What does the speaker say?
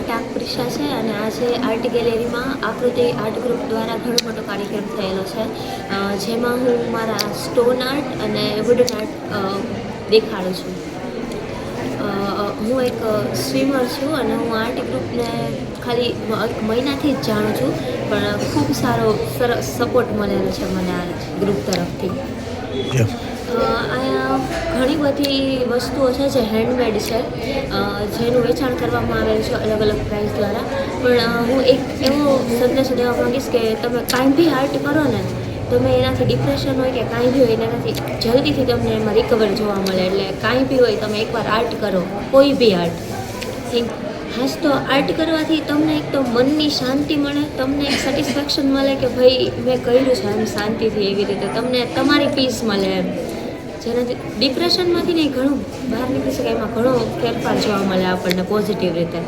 ટાંક પ્રિશા છે અને આજે આર્ટ ગેલેરીમાં આકૃતિ આર્ટ ગ્રુપ દ્વારા ઘણો મોટો કાર્યક્રમ થયેલો છે, જેમાં હું મારા સ્ટોન આર્ટ અને વુડન આર્ટ દેખાડું છું. હું એક સ્વિમર છું અને હું આર્ટ ગ્રુપને ખાલી મહિનાથી જ જાણું છું, પણ ખૂબ સારો સરસ સપોર્ટ મળેલો છે મને આ ગ્રુપ તરફથી. અહીંયા ઘણી બધી વસ્તુઓ છે જે હેન્ડમેડ છે, જેનું વેચાણ કરવામાં આવેલું છે અલગ અલગ પ્રાઇસ દ્વારા. પણ હું એક એવો સંદેશો દેવા માગીશ કે તમે કાંઈ બી આર્ટ કરો ને, તમે એનાથી ડિપ્રેશન હોય કે કાંઈ બી હોય એનાથી જલ્દીથી તમને એમાં રિકવર જોવા મળે. એટલે કાંઈ બી હોય તમે એકવાર આર્ટ કરો, કોઈ બી આર્ટ. હાશ તો આર્ટ કરવાથી તમને એક તો મનની શાંતિ મળે, તમને એક સેટિસ્ફેક્શન મળે કે ભાઈ મેં કર્યું છે એમ શાંતિથી, એવી રીતે તમને તમારી પીસ મળે એમ, જેનાથી ડિપ્રેશનમાંથી નહીં ઘણું બહાર નીકળી શકે. એમાં ઘણો ફેરફાર જોવા મળે આપણને પોઝિટિવ રીતે.